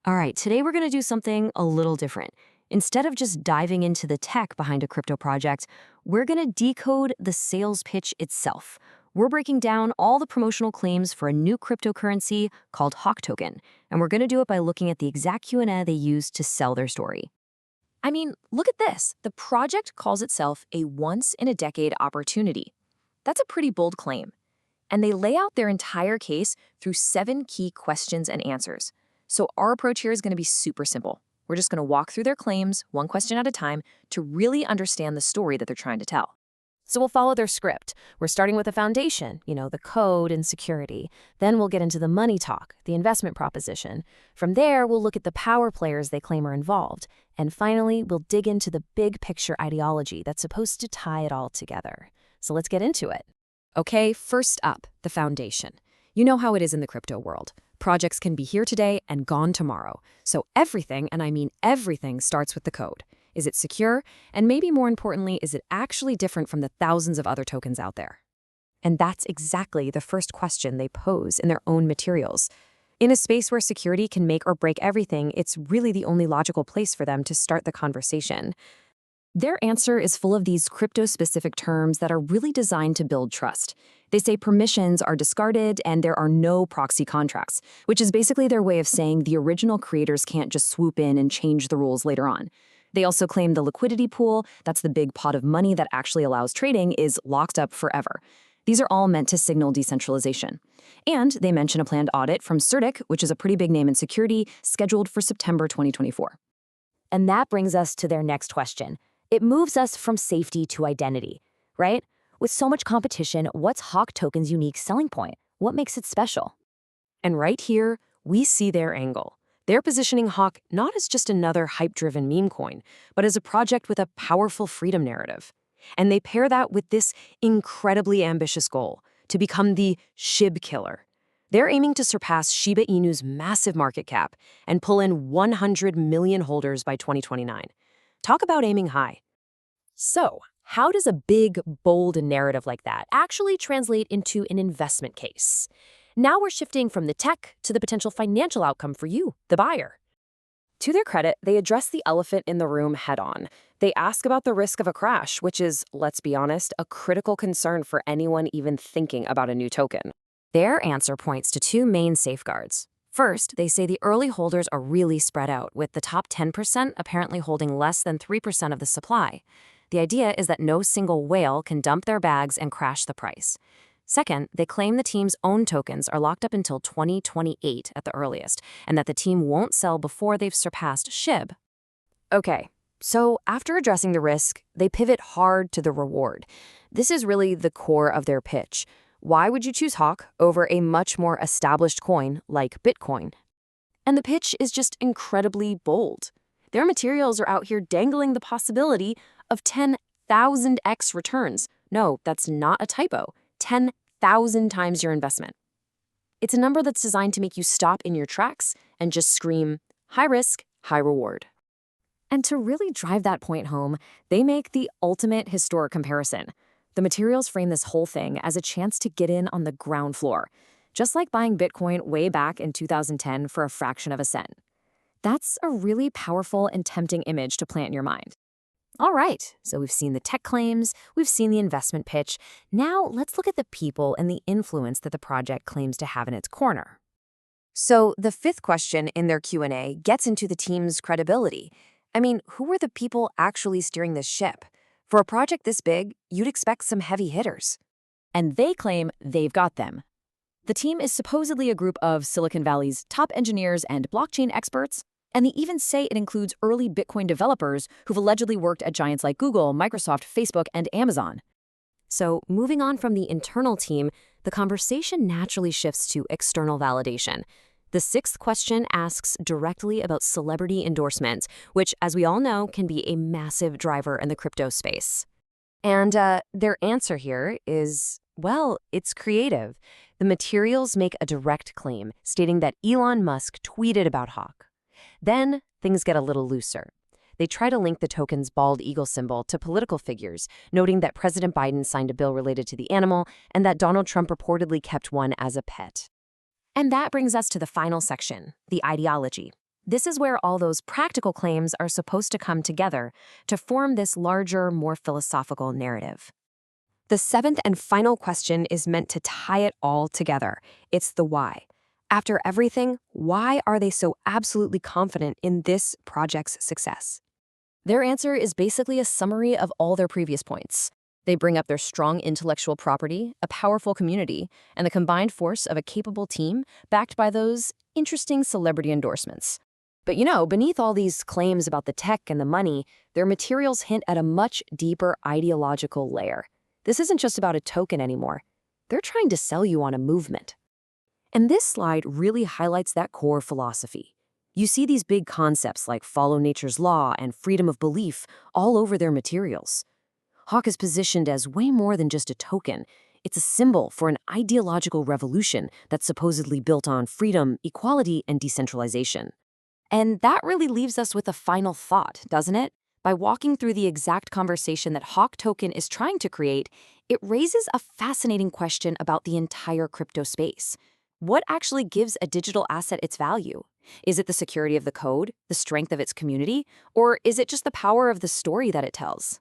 All right, today we're going to do something a little different. Instead of just diving into the tech behind a crypto project, we're going to decode the sales pitch itself. We're breaking down all the promotional claims for a new cryptocurrency called HawkToken, and we're going to do it by looking at the exact Q&A they used to sell their story. I mean, look at this. The project calls itself a once-in-a-decade opportunity. That's a pretty bold claim. And they lay out their entire case through 7 key questions and answers. So our approach here is going to be super simple. We're just going to walk through their claims, one question at a time, to really understand the story that they're trying to tell. So we'll follow their script. We're starting with the foundation, the code and security. Then we'll get into the money talk, the investment proposition. From there, we'll look at the power players they claim are involved. And finally, we'll dig into the big picture ideology that's supposed to tie it all together. So let's get into it. Okay, first up, the foundation. You know how it is in the crypto world. Projects can be here today and gone tomorrow. So everything, and I mean everything, starts with the code. Is it secure? And maybe more importantly, is it actually different from the thousands of other tokens out there? And that's exactly the first question they pose in their own materials. In a space where security can make or break everything, it's really the only logical place for them to start the conversation. Their answer is full of these crypto-specific terms that are really designed to build trust. They say permissions are discarded and there are no proxy contracts, which is basically their way of saying the original creators can't just swoop in and change the rules later on. They also claim the liquidity pool, that's the big pot of money that actually allows trading, is locked up forever. These are all meant to signal decentralization. And they mention a planned audit from CertiK, which is a pretty big name in security, scheduled for September 2024. And that brings us to their next question. It moves us from safety to identity, right? With so much competition, what's HawkToken's unique selling point? What makes it special? And right here, we see their angle. They're positioning Hawk not as just another hype-driven meme coin, but as a project with a powerful freedom narrative. And they pair that with this incredibly ambitious goal, to become the SHIB killer. They're aiming to surpass Shiba Inu's massive market cap and pull in 100 million holders by 2029. Talk about aiming high. So, how does a big, bold narrative like that actually translate into an investment case? Now we're shifting from the tech to the potential financial outcome for you, the buyer. To their credit, they address the elephant in the room head-on. They ask about the risk of a crash, which is, let's be honest, a critical concern for anyone even thinking about a new token. Their answer points to 2 main safeguards. First, they say the early holders are really spread out, with the top 10% apparently holding less than 3% of the supply. The idea is that no single whale can dump their bags and crash the price. Second, they claim the team's own tokens are locked up until 2028 at the earliest, and that the team won't sell before they've surpassed SHIB. Okay, so after addressing the risk, they pivot hard to the reward. This is really the core of their pitch. Why would you choose Hawk over a much more established coin like Bitcoin? And the pitch is just incredibly bold. Their materials are out here dangling the possibility of 10,000x returns. No, that's not a typo. 10,000 times your investment. It's a number that's designed to make you stop in your tracks and just scream, high risk, high reward. And to really drive that point home, they make the ultimate historic comparison. The materials frame this whole thing as a chance to get in on the ground floor, just like buying Bitcoin way back in 2010 for a fraction of a cent. That's a really powerful and tempting image to plant in your mind. All right, so we've seen the tech claims, we've seen the investment pitch. Now let's look at the people and the influence that the project claims to have in its corner. So the 5th question in their Q&A gets into the team's credibility. I mean, who are the people actually steering this ship? For a project this big, you'd expect some heavy hitters. And they claim they've got them. The team is supposedly a group of Silicon Valley's top engineers and blockchain experts, and they even say it includes early Bitcoin developers who've allegedly worked at giants like Google, Microsoft, Facebook, and Amazon. So moving on from the internal team, the conversation naturally shifts to external validation. The 6th question asks directly about celebrity endorsements, which, as we all know, can be a massive driver in the crypto space. And their answer here is, well, it's creative. The materials make a direct claim, stating that Elon Musk tweeted about Hawk. Then things get a little looser. They try to link the token's bald eagle symbol to political figures, noting that President Biden signed a bill related to the animal and that Donald Trump reportedly kept one as a pet. And that brings us to the final section, the ideology. This is where all those practical claims are supposed to come together to form this larger, more philosophical narrative. The seventh and final question is meant to tie it all together. It's the why. After everything, why are they so absolutely confident in this project's success? Their answer is basically a summary of all their previous points. They bring up their strong intellectual property, a powerful community, and the combined force of a capable team backed by those interesting celebrity endorsements. But beneath all these claims about the tech and the money, their materials hint at a much deeper ideological layer. This isn't just about a token anymore. They're trying to sell you on a movement. And this slide really highlights that core philosophy. You see these big concepts like follow nature's law and freedom of belief all over their materials. Hawk is positioned as way more than just a token. It's a symbol for an ideological revolution that's supposedly built on freedom, equality, and decentralization. And that really leaves us with a final thought, doesn't it? By walking through the exact conversation that HawkToken is trying to create, it raises a fascinating question about the entire crypto space. What actually gives a digital asset its value? Is it the security of the code, the strength of its community, or is it just the power of the story that it tells?